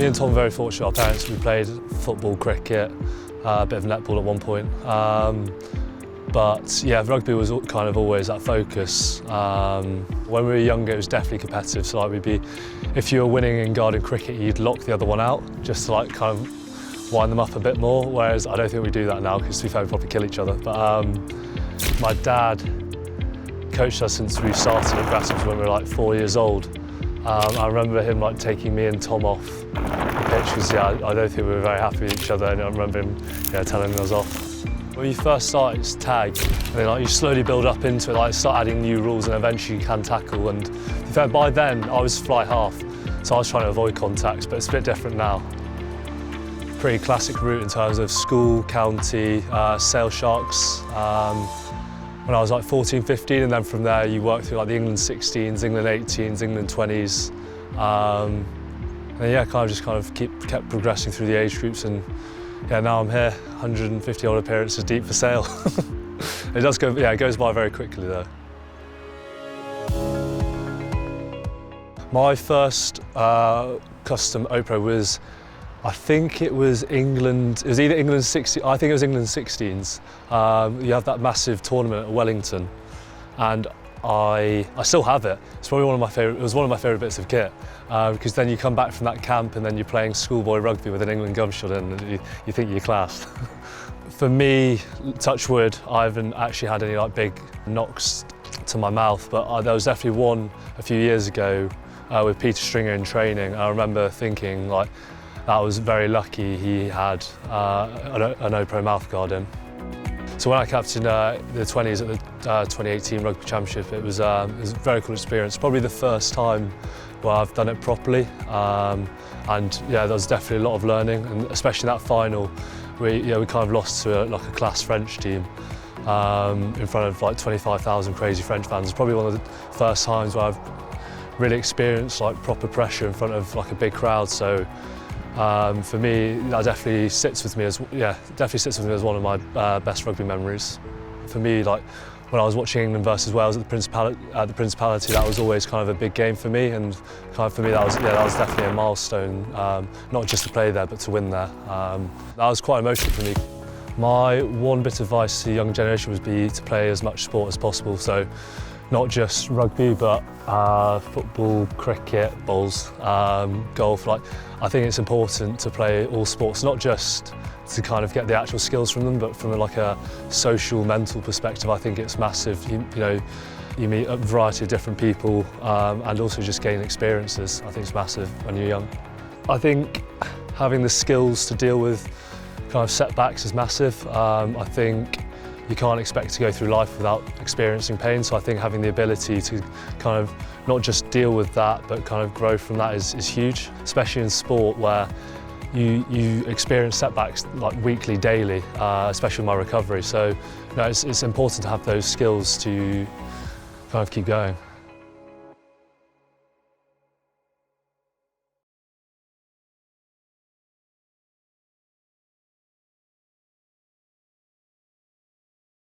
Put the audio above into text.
and Tom were very fortunate. Our parents, we played football, cricket, a bit of netball at one point. But yeah, rugby was kind of always that focus. When we were younger, it was definitely competitive. So like if you were winning in garden cricket, you'd lock the other one out just to like kind of wind them up a bit more. Whereas I don't think we do that now because to be fair, we probably kill each other. But my dad coached us since we started at Grassroots when we were like 4 years old. I remember him like taking me and Tom off the pitch because I don't think we were very happy with each other, and I remember him telling us off. When you first start, it's tag, and then like, you slowly build up into it, like start adding new rules, and eventually you can tackle. And in fact, by then I was fly half, so I was trying to avoid contacts, but it's a bit different now. Pretty classic route in terms of school, county, Sale Sharks. When I was like 14, 15, and then from there you work through like the England 16s, England 18s, England 20s. And yeah, kind of kept progressing through the age groups, and yeah, now I'm here, 150 odd appearances deep for Sale. It does go, yeah, it goes by very quickly though. My first custom OPRO was, I think it was England, it was either England 16, I think it was England 16s. You have that massive tournament at Wellington, and I still have it. It's probably it was one of my favourite bits of kit, because then you come back from that camp and then you're playing schoolboy rugby with an England gumshot in, and you think you're class. For me, touch wood, I haven't actually had any like big knocks to my mouth, but there was definitely one a few years ago with Peter Stringer in training. I remember thinking like, that was very lucky he had an OPRO mouthguard in. So when I captained the 20s at the 2018 Rugby Championship, it was a very cool experience. Probably the first time where I've done it properly. And yeah, there was definitely a lot of learning, and especially that final, we kind of lost to a class French team in front of like 25,000 crazy French fans. It's probably one of the first times where I've really experienced like proper pressure in front of like a big crowd. So for me, that definitely sits with me as one of my best rugby memories. For me, like when I was watching England versus Wales at the Principality, that was always kind of a big game for me, and kind of for me that was definitely a milestone. Not just to play there, but to win there. That was quite emotional for me. My one bit of advice to the young generation would be to play as much sport as possible. So not just rugby, but football, cricket, bowls, golf. Like, I think it's important to play all sports, not just to kind of get the actual skills from them, but from like a social, mental perspective. I think it's massive. You meet a variety of different people, and also just gain experiences. I think it's massive when you're young. I think having the skills to deal with kind of setbacks is massive. I think you can't expect to go through life without experiencing pain, so I think having the ability to kind of not just deal with that, but kind of grow from that is huge, especially in sport where you experience setbacks like weekly, daily, especially with my recovery. So it's important to have those skills to kind of keep going.